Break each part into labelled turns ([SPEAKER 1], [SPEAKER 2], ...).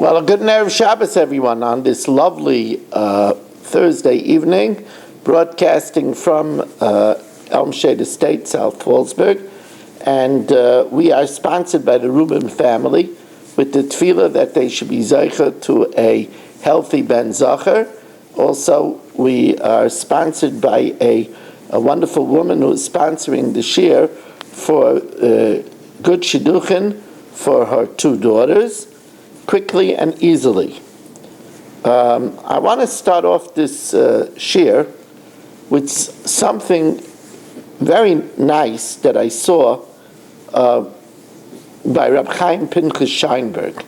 [SPEAKER 1] Well, a good Erev Shabbos, everyone, on this lovely Thursday evening, broadcasting from Elm Shade Estate, South Fallsburg. And we are sponsored by the Rubin family with the tefillah that they should be zeicha to a healthy Ben Zacher. Also, we are sponsored by a wonderful woman who is sponsoring the shir for good shidduchin for her two daughters, quickly and easily. I want to start off this shir with something very nice that I saw by Reb Chaim Pinchus Scheinberg.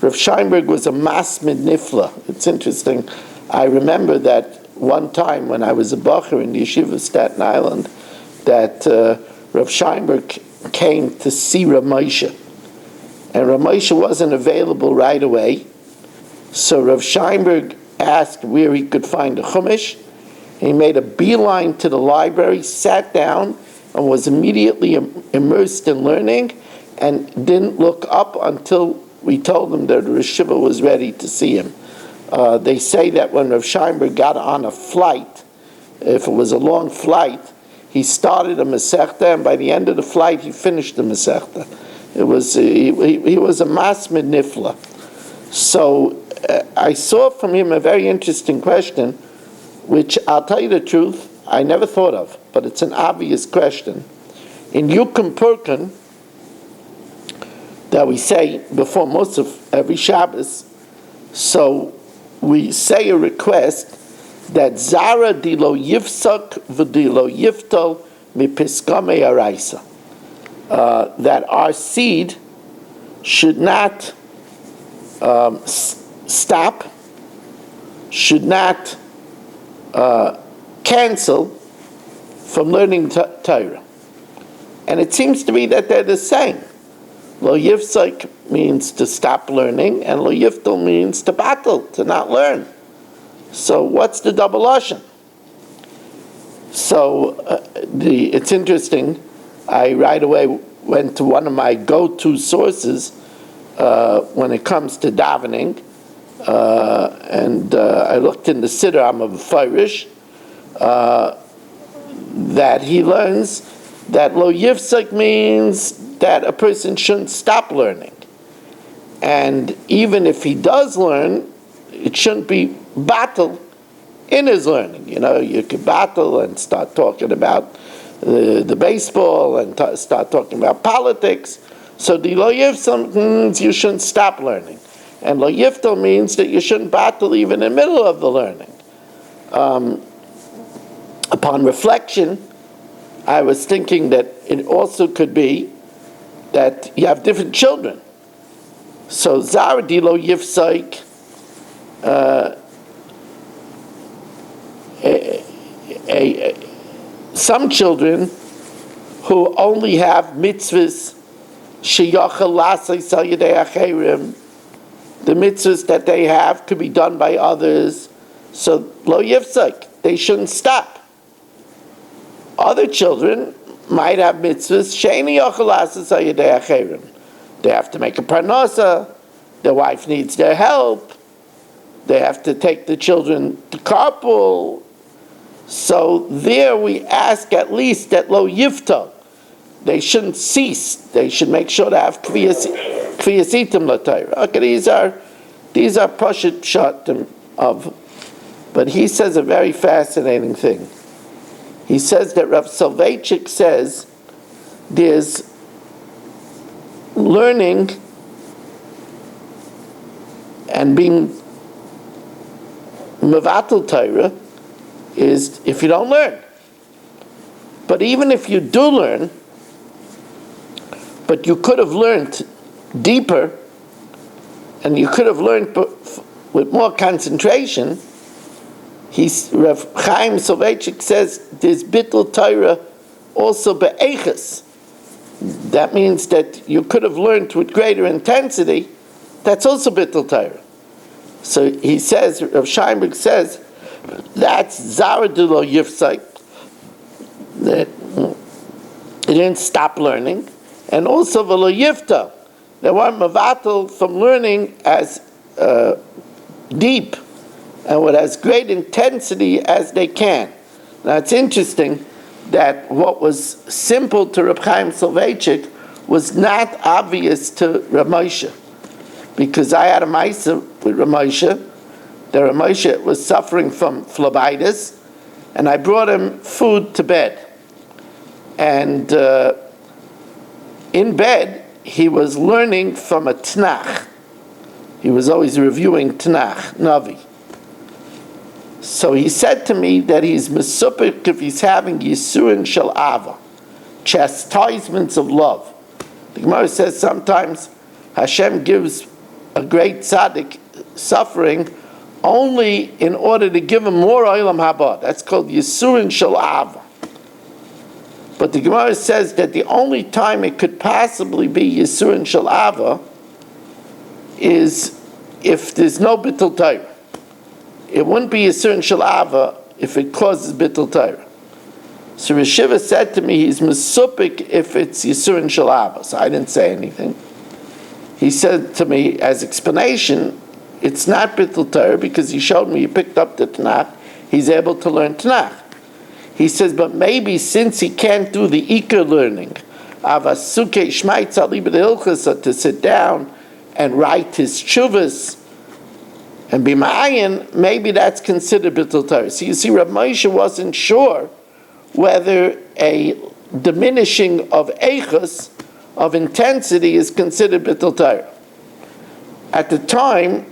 [SPEAKER 1] Reb Scheinberg was a masmid nifla. It's interesting. I remember that one time when I was a bacher in the yeshiva of Staten Island, that Reb Scheinberg came to see Rav Moshe. And Rav Moshe wasn't available right away. So Rav Scheinberg asked where he could find a chumash. He made a beeline to the library, sat down, and was immediately immersed in learning, and didn't look up until we told him that the yeshiva was ready to see him. They say that when Rav Scheinberg got on a flight, if it was a long flight, he started a Masechta, and by the end of the flight, he finished the Masechta. It was he was a masmid nifla. So I saw from him a very interesting question, which I'll tell you the truth, I never thought of, but it's an obvious question. In Yukim Purkin, that we say before most of every Shabbos, so we say a request that Zara di lo yifsak v'di lo yiftal mipiskame araisa, that our seed should not stop, should not cancel from learning Torah. And it seems to me that they're the same. Lo yifsak means to stop learning, and lo yiftal means to battle, to not learn. So what's the double lashon? So it's interesting. I right away went to one of my go-to sources when it comes to davening, and I looked in the Siddur Amavarish that he learns that lo yifsak means that a person shouldn't stop learning, and even if he does learn, it shouldn't be battle in his learning. You know, you could battle and start talking about the baseball and start talking about politics. So the lo yiftal means you shouldn't stop learning, and lo yiftal means that you shouldn't battle even in the middle of the learning. Upon reflection, I was thinking that it also could be that you have different children. So Zara di lo yifsaik, some children who only have mitzvahs, sheyachal lasei al yedei acherim, the mitzvahs that they have could be done by others, so lo yifsaik, they shouldn't stop. Other children might have mitzvahs, she'eni yachal lasei al yedei acherim. They have to make a parnasa, their wife needs their help, they have to take the children to carpool. So there we ask at least that lo yiftal, they shouldn't cease. They should make sure to have kviyasitim l'Torah. Okay, these are pashut shatim of. But he says a very fascinating thing. He says that Rav Soloveitchik says there's learning and being mevatel Torah is if you don't learn. But even if you do learn, but you could have learned deeper, and you could have learned with more concentration, Rav Chaim Soloveitchik says there's bittul Torah also be'eches. That means that you could have learned with greater intensity. That's also bittul Torah. So he says, Rav Scheinberg says, that's Zara di lo yifsak, that he didn't stop learning, and also v'lo yifta, They weren't mavatal from learning as deep and with as great intensity as they can. Now it's interesting that what was simple to Reb Chaim Soloveitchik was not obvious to Reb Moshe, because I had a ma'isa with Reb Moshe. The Reb Moshe was suffering from phlebitis, and I brought him food to bed. And in bed, he was learning from a Tanakh. He was always reviewing Tanakh, Navi. So he said to me that he's mesupik if he's having Yisurin Shel Ava, chastisements of love. The Gemara says sometimes Hashem gives a great tzaddik suffering only in order to give him more olam haba. That's called Yisurin Shel Ava. But the Gemara says that the only time it could possibly be Yisurin Shel Ava is if there's no Bittul Torah. It wouldn't be Yisurin Shel Ava if it causes Bittul Torah. So Rishiva said to me, he's mesupik if it's Yisurin Shel Ava. So I didn't say anything. He said to me, as explanation, it's not Bittul Torah because he showed me, he picked up the Tanakh, he's able to learn Tanakh. He says, but maybe since he can't do the Iker learning, Avasuke Shmaitz Alibad Hilchasa, to sit down and write his tshuvas and be ma'ayin, maybe that's considered Bittul Torah. So you see, Rav Moshe wasn't sure whether a diminishing of eichus, of intensity, is considered Bittul Torah. At the time,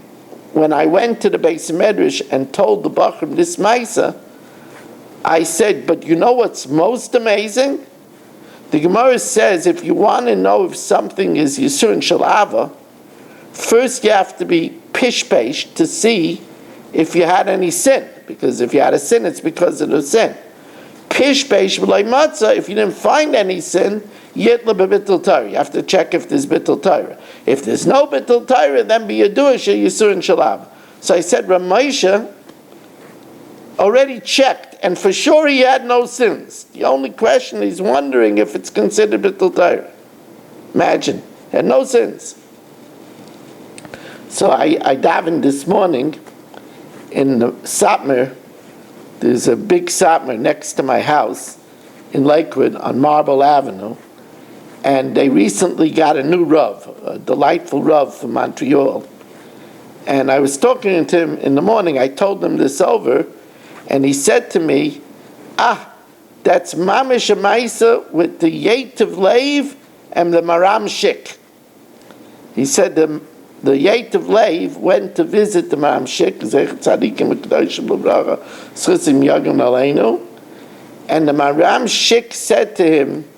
[SPEAKER 1] when I went to the Beis Medrash and told the Bachrim this Maisa, I said, but you know what's most amazing? The Gemara says if you want to know if something is Yisurin Shel Ava, first you have to be pishpesh to see if you had any sin. Because if you had a sin, it's because of the sin. Pishpesh v'loi matzah, if you didn't find any sin, yitla b'bittul Torah. You have to check if there's bittul Torah. If there's no bittul Torah, then be yadua Yisurin Shel Ava. So I said, Rav Moshe already checked, and for sure he had no sins. The only question, he's wondering if it's considered Bittul Torah. Imagine, he had no sins. So I davened this morning in the Satmar. There's a big Satmar next to my house in Lakewood on Marble Avenue, and they recently got a new Rav, a delightful Rav from Montreal. And I was talking to him in the morning, I told him this over, and he said to me, that's Mamish Amaisa with the Yetiv Leiv and the Maram Shik. He said the Yetiv Leiv went to visit the Maram Shik, and the Maram Shik said to him,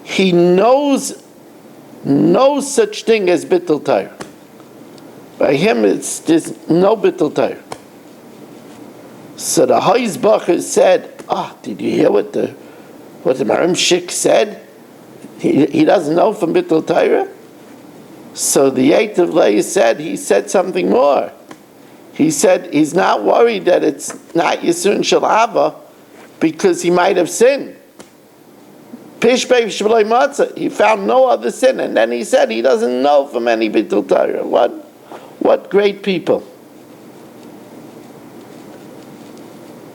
[SPEAKER 1] he knows no such thing as Bittul Torah. By him, there's no Bittul Torah. So the Heisbacher said, did you hear what the Maram Shik said? He doesn't know from Bittul Torah. So the Yetiv Leih said, he said something more. He said he's not worried that it's not Yisurin Shel Ava because he might have sinned. Pishpei Shv'loi Matzah, he found no other sin. And then he said he doesn't know from any Bittul Torah. What great people.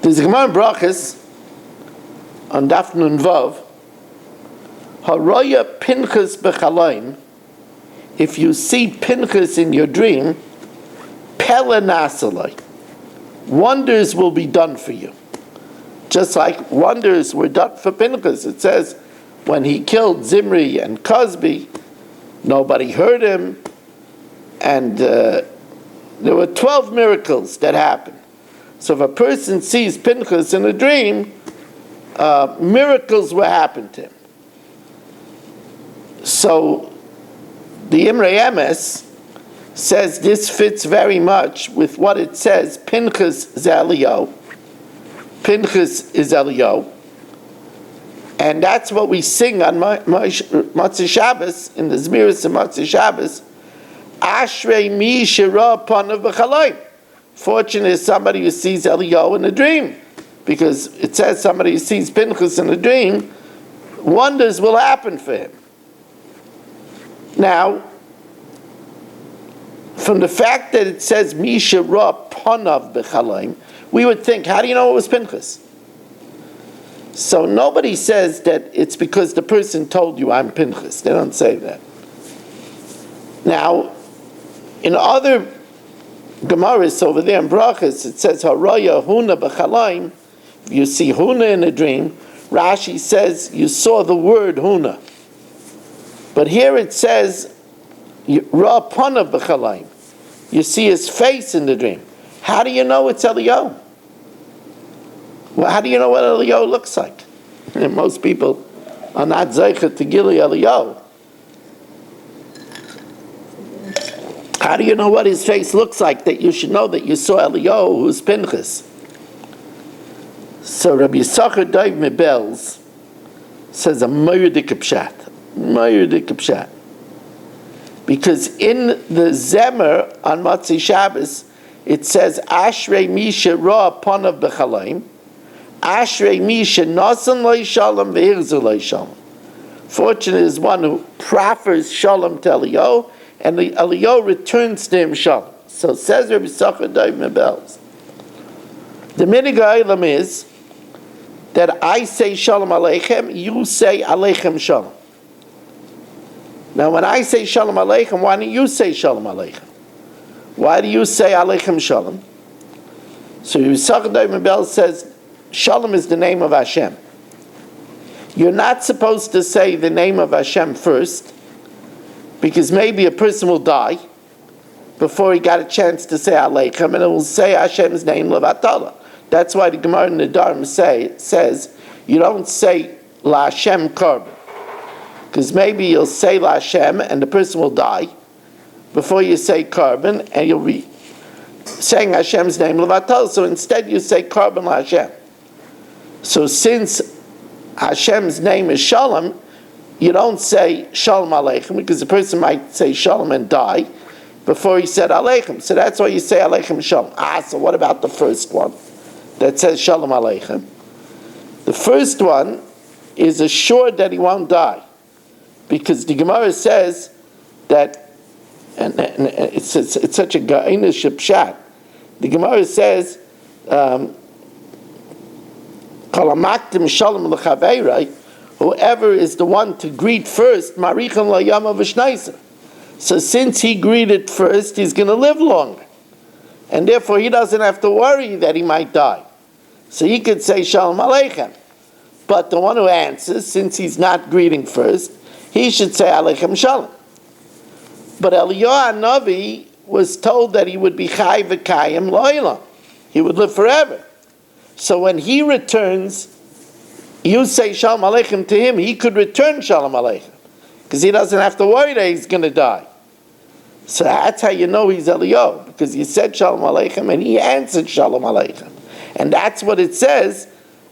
[SPEAKER 1] There's a Gemara in Brachas on Daf Nun Vav, Haroya Pinchus b'chalaim. If you see Pinchus in your dream, Pele nasalai, wonders will be done for you. Just like wonders were done for Pinchus. It says when he killed Zimri and Cosby, nobody heard him, and there were 12 miracles that happened. So if a person sees Pinchus in a dream, miracles will happen to him. So the Imrei Emes says this fits very much with what it says, Pinchus Zeliyo. Pinchus is Eliyo. And that's what we sing on Motzei Shabbos, in the Zmiris of Motzei Shabbos, Ashrei mi shira panav b'chalaim. Fortunate is somebody who sees Eliyahu in a dream, because it says somebody who sees Pinchus in a dream, wonders will happen for him. Now, from the fact that it says Misha Ra Panav B'Chalaim, we would think, how do you know it was Pinchus? So nobody says that it's because the person told you I'm Pinchus. They don't say that. Now, in other Gemaras over there in Brachas, it says Haraya Huna B'Chalaim. If you see Huna in a dream, Rashi says you saw the word Huna. But here it says Ra Panav B'Chalaim. You see his face in the dream. How do you know it's Eliyahu? Well, how do you know what Eliyahu looks like? And most people are not zeichet to Gili Eliyahu. How do you know what his face looks like that you should know that you saw Eliyahu who's Pinchus? So Rabbi Yisachar Dov Mebels says a Ma'udik Pshat. Because in the Zemer on Motzei Shabbos, it says Ashrei Misha Ra Panav B'Chalaim, Ashrei Misha Nasan Lo Shalom V'Hirzu Lo Shalom. Fortunate is one who proffers Shalom to Eliyahu, and the Eliyahu returns to him Shalom. So says Rabbi Yisachar Dov Mebels. The minig ha'olam is that I say Shalom Aleichem, you say Aleichem Shalom. Now when I say Shalom Aleichem, why don't you say Shalom Aleichem? Why do you say Aleichem Shalom? So Yisachar Dov Mebels says, Shalom is the name of Hashem. You're not supposed to say the name of Hashem first, because maybe a person will die before he got a chance to say Aleichem, and it will say Hashem's name Levatala. That's why the Gemara in the Dharm says you don't say La Hashem Korban, because maybe you'll say La Hashem and the person will die before you say Korban, and you'll be saying Hashem's name Levatala. So instead you say Korban La Hashem. So since Hashem's name is Shalom, you don't say Shalom Aleichem, because the person might say Shalom and die before he said Aleichem. So that's why you say Aleichem Shalom. So what about the first one that says Shalom Aleichem? The first one is assured that he won't die, because the Gemara says that, and it's such a gainish pshat. The Gemara says, whoever is the one to greet first, Marichan Layama V'Shnaisa. So since he greeted first, he's going to live longer. And therefore he doesn't have to worry that he might die. So he could say Shalom Aleichem. But the one who answers, since he's not greeting first, he should say Aleichem Shalom. But Eliyahu Hanavi was told that he would be Chai V'Kayim Lo'olam. He would live forever. So when he returns, you say Shalom Aleichem to him, he could return Shalom Aleichem, because he doesn't have to worry that he's going to die. So that's how you know he's Eliyahu, because you said Shalom Aleichem and he answered Shalom Aleichem. And that's what it says,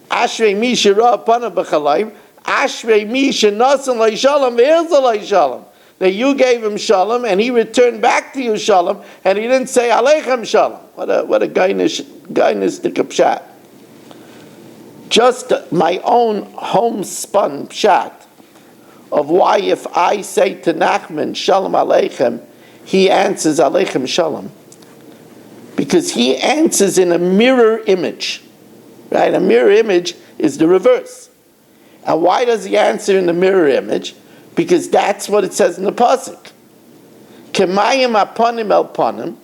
[SPEAKER 1] Ashrei Misha Ra Panav B'Chalaim, Ashrei Misha Nasan Lo Shalom V'Hirzu Lo Shalom. That you gave him Shalom and he returned back to you Shalom, and he didn't say Aleichem Shalom. What a gainish pshat. Just my own homespun pshat of why if I say to Nachman Shalom Aleichem, he answers Aleichem Shalom. Because he answers in a mirror image. Right? A mirror image is the reverse. And why does he answer in the mirror image? Because that's what it says in the pasuk. Kemayim aponim el ponim,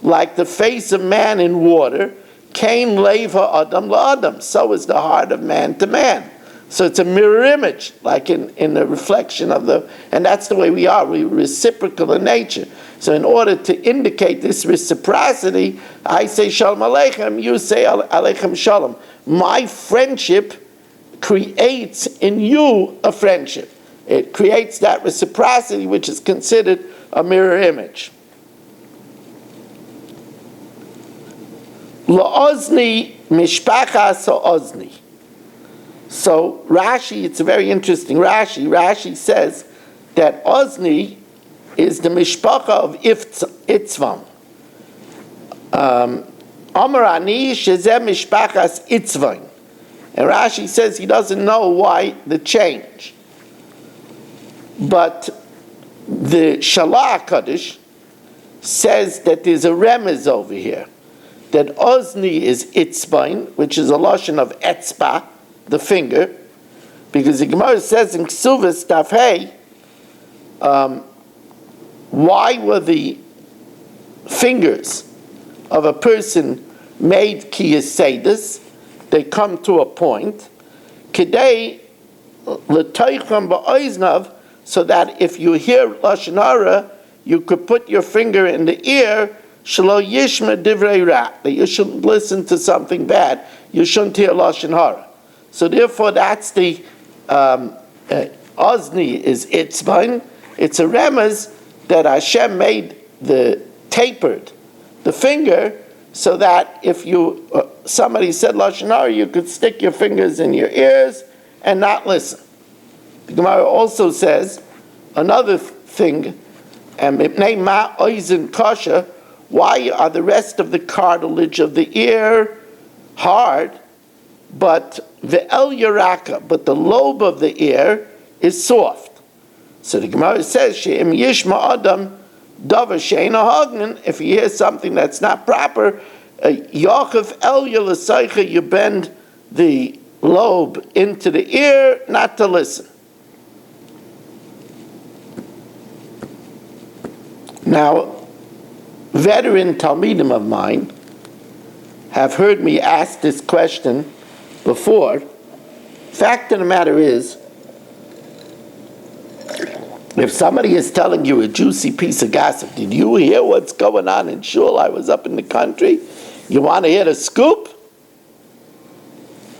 [SPEAKER 1] like the face of man in water, Kain leiv ha'adam la'adam. So is the heart of man to man. So it's a mirror image, like in the reflection of the, and that's the way we are. We're reciprocal in nature. So in order to indicate this reciprocity, I say Shalom Aleichem, you say Aleichem Shalom. My friendship creates in you a friendship. It creates that reciprocity, which is considered a mirror image. La'ozni mishpachas ha'ozni. So Rashi, it's a very interesting Rashi. Rashi says that Ozni is the mishpacha of Itzvam. Amar ani shezeh mishpachas Itzvain. And Rashi says he doesn't know why the change. But the Shalah HaKadosh says that there's a remez over here, that ozni is itzbain, which is a lashon of etzba, the finger, because the Gemara says in Ksuvas Daf Hey, why were the fingers of a person made kiyasedis? They come to a point, kedei l'toicham ba'oiznav, so that if you hear lashon hara, you could put your finger in the ear, shelo yishma divrei ra, that you shouldn't listen to something bad, you shouldn't hear lashon hara. So therefore, that's the ozni is itzbain. It's a remez that Hashem made tapered the finger, so that if you somebody said lashon hara, you could stick your fingers in your ears and not listen. The Gemara also says another thing, and mipnei ma oizen kasha, why are the rest of the cartilage of the ear hard, but ve'el yaraka, but the lobe of the ear is soft? So the Gemara says, she'im yishma adam davar she'eino hagnin, if you hear something that's not proper, yachav el yalasaycha, you bend the lobe into the ear not to listen. Now, veteran Talmidim of mine have heard me ask this question before. Fact of the matter is, if somebody is telling you a juicy piece of gossip, did you hear what's going on in Shul? I was up in the country. You want to hear the scoop?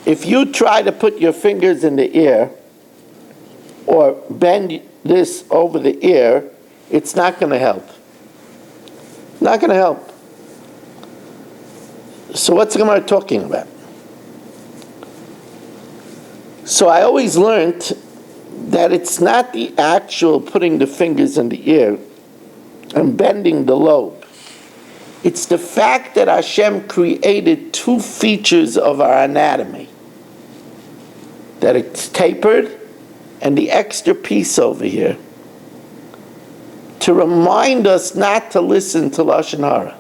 [SPEAKER 1] If you try to put your fingers in the ear or bend this over the ear, it's not going to help. Not going to help. So what's the Gemara talking about? So I always learned that it's not the actual putting the fingers in the ear and bending the lobe. It's the fact that Hashem created two features of our anatomy. That it's tapered and the extra piece over here, to remind us not to listen to lashon hara.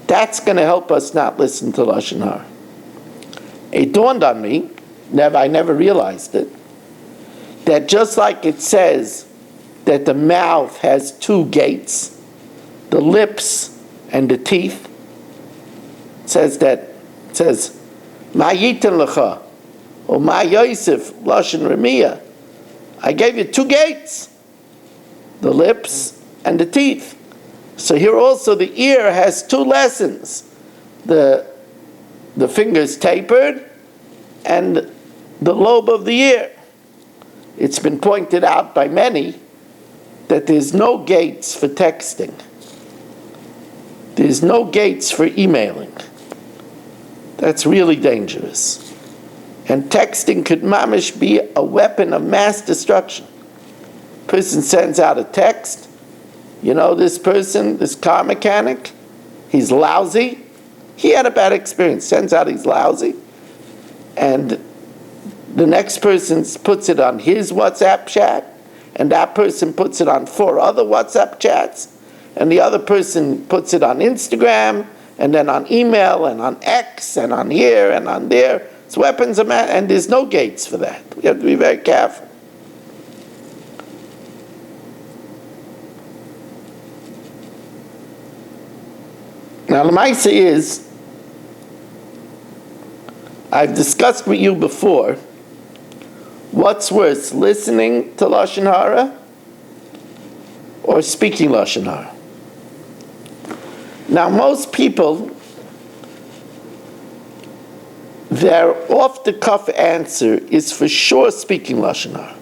[SPEAKER 1] That's going to help us not listen to lashon hara. It dawned on me, I never realized it, that just like it says that the mouth has two gates, the lips and the teeth, it says Ma yitin lecha, or Ma Yosef lashon remiyah, I gave you two gates, the lips and the teeth. So here also the ear has two lessons. The fingers tapered and the lobe of the ear. It's been pointed out by many that there's no gates for texting. There's no gates for emailing. That's really dangerous. And texting could mamish be a weapon of mass destruction. Person sends out a text, you know, this person, this car mechanic, he's lousy. He had a bad experience, sends out he's lousy. And the next person puts it on his WhatsApp chat, and that person puts it on 4 other WhatsApp chats, and the other person puts it on Instagram, and then on email, and on X, and on here, and on there. It's weapons of mass, and there's no gates for that. We have to be very careful. Now, the Maisa is, I've discussed with you before, what's worse, listening to lashon hara or speaking lashon hara? Now, most people, their off-the-cuff answer is for sure speaking lashon hara,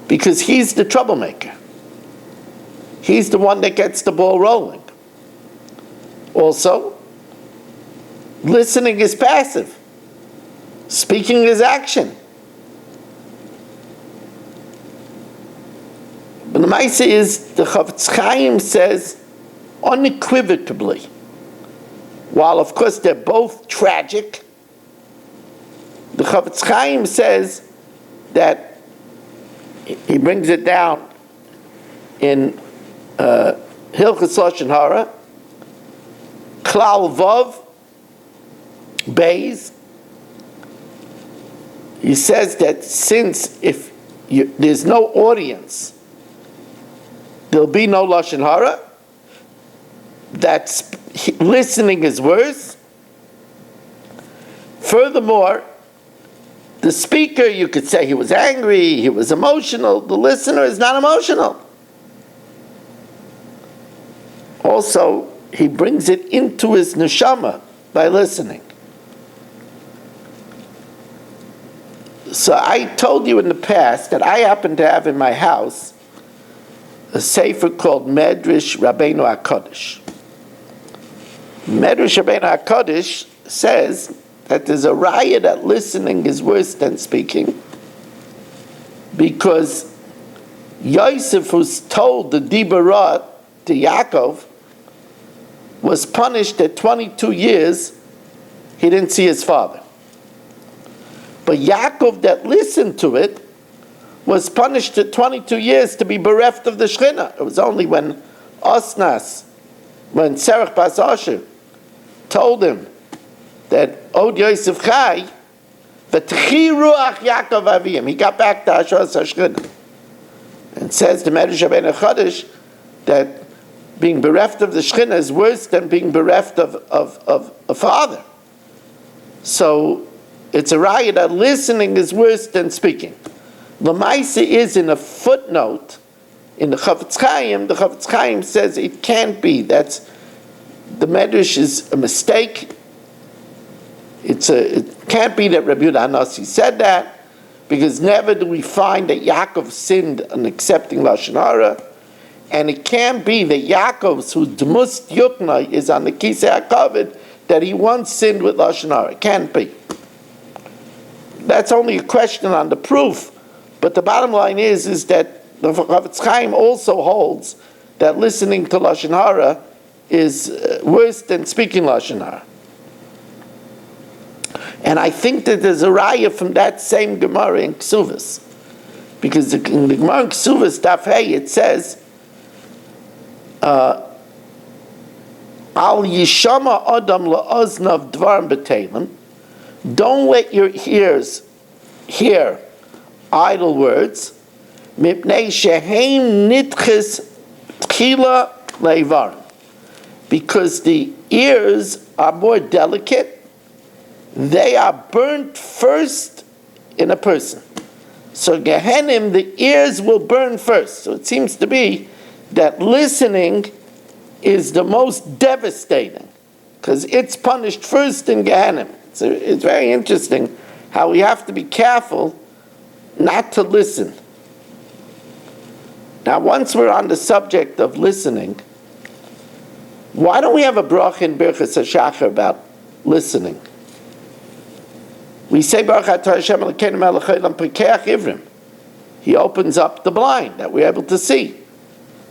[SPEAKER 1] because he's the troublemaker. He's the one that gets the ball rolling. Also, listening is passive. Speaking is action. But the Maisa is, the Chavetz Chaim says unequivocally, while of course they're both tragic, the Chavetz Chaim says that, he brings it down in Hilchos Lashon Hara, Klal Vav, Beis. He says that since if there's no audience, there'll be no Lashon Hara, that listening is worse. Furthermore, the speaker, you could say he was angry, he was emotional. The listener is not emotional. Also, he brings it into his neshama by listening. So I told you in the past that I happen to have in my house a sefer called Medrash Rabbeinu HaKadosh. Medrash Rabbeinu HaKadosh says that there's a raya that listening is worse than speaking, because Yosef, who's told the Dibarah to Yaakov, was punished at 22 years. He didn't see his father. But Yaakov, that listened to it, was punished at 22 years to be bereft of the Shekhinah. It was only when Osnas, when Serach Bas Asher, told him that Od Yosef Chai, V'tchi Ruach Yaakov Aviyim, he got back to Hashras HaShekhinah. And says the Medrash Rabbeinu HaKadosh that being bereft of the Shekhinah is worse than being bereft of a father. So it's a raya that listening is worse than speaking. L'maisa is in a footnote in the Chafetz Chaim. The Chafetz Chaim says it can't be. That's the Medrash is a mistake. It can't be that Rabbi Yehuda Hanassi said that, because never do we find that Yaakov sinned on accepting Lashon Hara, and it can't be that Yaakov's whose Dmus Yukna is on the Kisei HaKavod that he once sinned with Lashon Hara. It can't be. That's only a question on the proof, but the bottom line is that the Chafetz Chaim also holds that listening to Lashon Hara is worse than speaking Lashon Hara. And I think that there's a raya from that same Gemara in Ksuvas, because in the Gemara in Ksuvas Daf Hey it says, Al Yishama Adam La'oznav Dvarim B'Teilim, don't let your ears hear idle words, Mipnei Sheheim Nitches Tchila Leivarim, because the ears are more delicate. They are burnt first in a person. So Gehenim, the ears will burn first. So it seems to be that listening is the most devastating, because it's punished first in Gehenim. So it's very interesting how we have to be careful not to listen. Now, once we're on the subject of listening, why don't we have a bracha in Birchas HaShachar about listening? We say Baruch Atah Hashem Elokeinu melech haolam pikeach ivrim. He opens up the blind that we're able to see.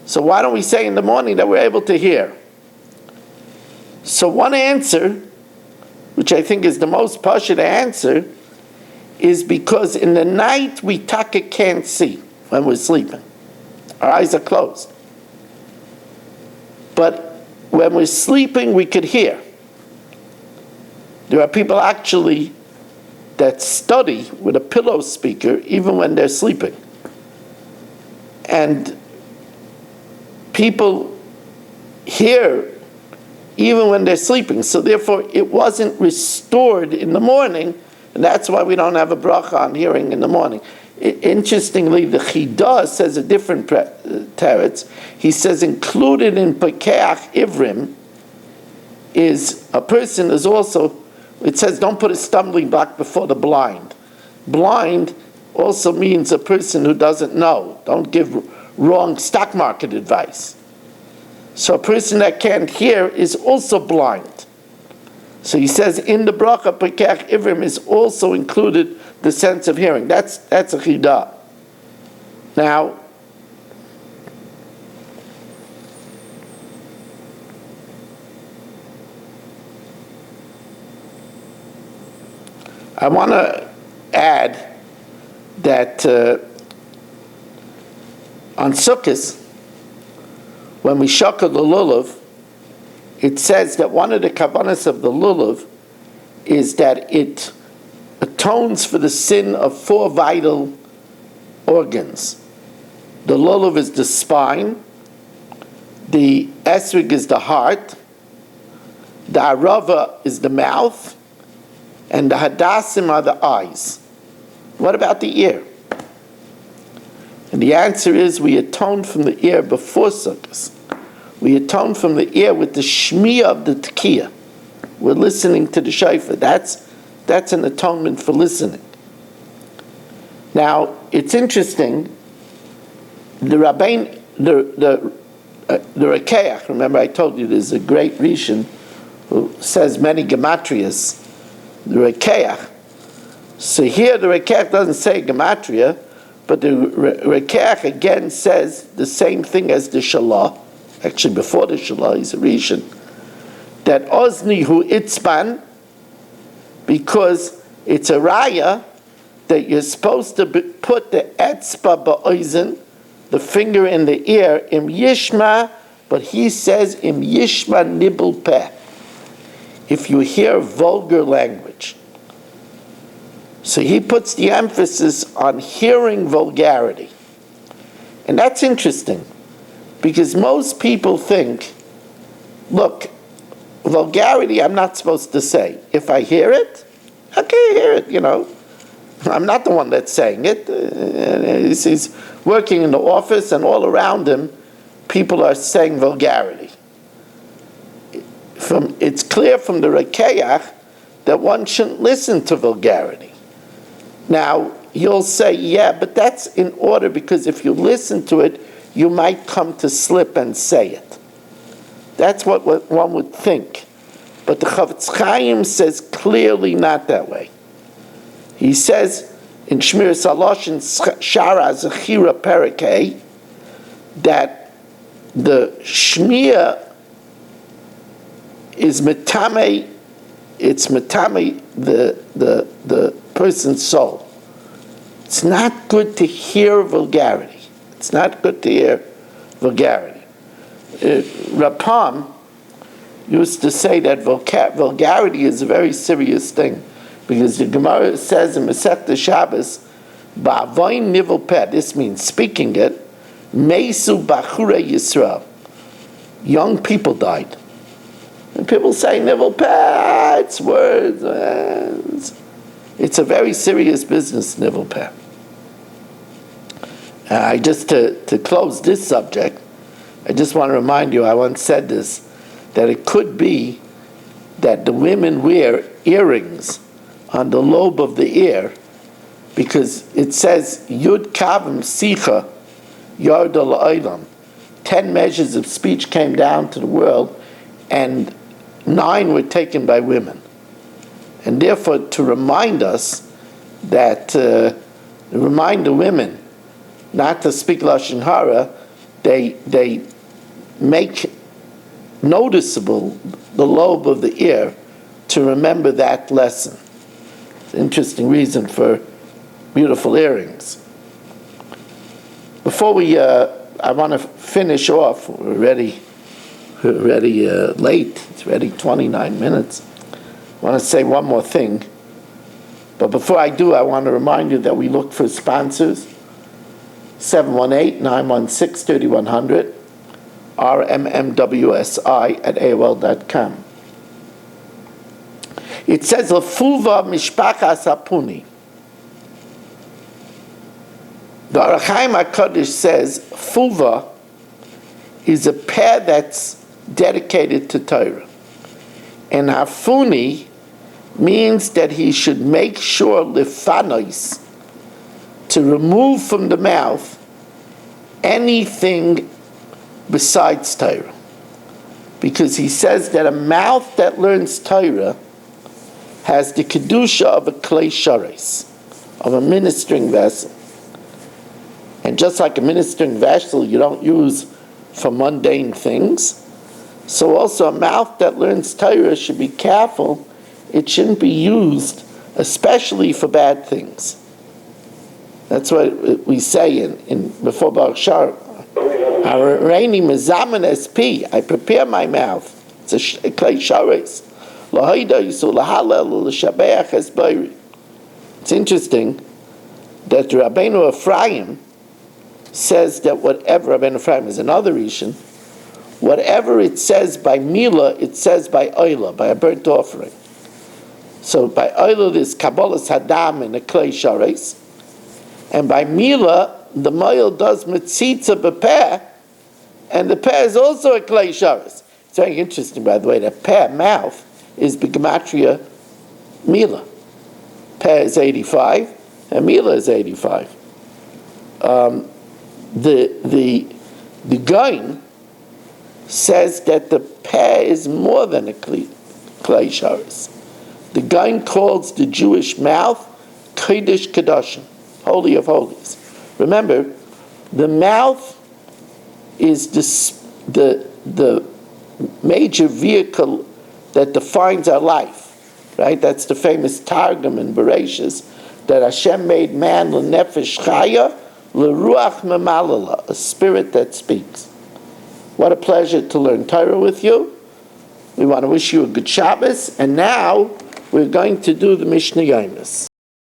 [SPEAKER 1] So why don't we say in the morning that we're able to hear? So one answer, which I think is the most pashut answer, is because in the night we taka can't see when we're sleeping. Our eyes are closed. But when we're sleeping, we could hear. There are people actually that study with a pillow speaker even when they're sleeping. And people hear even when they're sleeping. So therefore, it wasn't restored in the morning, and that's why we don't have a bracha on hearing in the morning. Interestingly, the Chidah says a different teretz. He says included in Pekeach Ivrim is a person is also, it says don't put a stumbling block before the blind. Blind also means a person who doesn't know. Don't give wrong stock market advice. So a person that can't hear is also blind. So he says in the bracha Pekeach Ivrim is also included the sense of hearing. That's a chidah. Now, I want to add that on Sukkot, when we shakel the lulav, it says that one of the kavanas of the lulav is that it atones for the sin of 4 vital organs. The lulav is the spine, the esrog is the heart, the arava is the mouth, and the hadassim are the eyes. What about the ear? And the answer is we atone from the ear before Sukkot. We atone from the ear with the shmiya of the tekiah. We're listening to the shofar. That's an atonement for listening. Now, it's interesting, the Rabbein, the Rekeach, remember I told you there's a great Rishon who says many gematrias, the Rekeach. So here the Rekeach doesn't say gematria, but the Rekeach again says the same thing as the Shalah. Actually, before the Shalah is a Rishon. That Ozni hu itzban, because it's a raya that you're supposed to put the etzba ba'oizen, the finger in the ear, im yishma, but he says im yishma nibul peh, if you hear vulgar language. So he puts the emphasis on hearing vulgarity. And that's interesting, because most people think, look, vulgarity I'm not supposed to say. If I hear it, okay, hear it, I'm not the one that's saying it. He's working in the office, and all around him, people are saying vulgarity. It's clear from the Rekeach that one shouldn't listen to vulgarity. Now, you'll say, yeah, but that's in order, because if you listen to it, you might come to slip and say it. That's what one would think. But the Chavetz Chaim says clearly not that way. He says in Shmir Salosh and Shara Zechira Perikei that the Shmir is metame, it's metame the person's soul. It's not good to hear vulgarity. It's not good to hear vulgarity. Rapam used to say that vulgarity is a very serious thing, because the Gemara says in Masechta Shabbos, "Ba'avoin nivel peh," this means speaking it, "Meisu bachure Yisrael," young people died. And people say nivel peh, it's words. It's a very serious business, nivel peh. Just to close this subject, I just want to remind you, I once said this, that it could be that the women wear earrings on the lobe of the ear, because it says, Yud Kavim Sicha Yard Olam. 10 measures of speech came down to the world, and 9 were taken by women. And therefore, to remind us that, remind the women not to speak Lashon Hara, they make noticeable the lobe of the ear to remember that lesson. It's an interesting reason for beautiful earrings. Before we, I want to finish off. We're already late. It's already 29 minutes. I want to say one more thing. But before I do, I want to remind you that we look for sponsors. 718-916-3100, rmmwsi@aol.com. It says, L'fuva mishpachas hapuni. The Orach Chaim HaKadosh says, Fuva is a pair that's dedicated to Torah. And hafuni means that he should make sure lifanois, to remove from the mouth anything besides Torah. Because he says that a mouth that learns Torah has the kedusha of a klei shares, of a ministering vessel. And just like a ministering vessel you don't use for mundane things, so also a mouth that learns Torah should be careful. It shouldn't be used especially for bad things. That's what we say in before Baruch Shar. Reini mezamen SP. I prepare my mouth. It's a klei shares. Lahaida yisul lahalel l'shabeach es bayri. It's interesting that Rabbeinu Ephraim says that whatever, Rabbeinu Ephraim is another Rishon, whatever it says by Mila, it says by Oila, by a burnt offering. So by Oila there's Kabbalas Hadam and a Klei Shares, and by Mila, the Moil does Mitzitza B'Peh, and the Peh is also a Klei Shares. It's very interesting, by the way, that Peh, mouth, is B'Gematria Mila. Peh is 85, and Mila is 85. The Gaon says that the Peh is more than a Klei Shares. The Gaon calls the Jewish mouth Kodesh Kedoshim, Holy of Holies. Remember, the mouth is the major vehicle that defines our life, right? That's the famous Targum in Bereshis, that Hashem made man l'nefesh chaya, l'ruach memalala, a spirit that speaks. What a pleasure to learn Torah with you. We want to wish you a good Shabbos, and now we're going to do the Mishnah Yomis.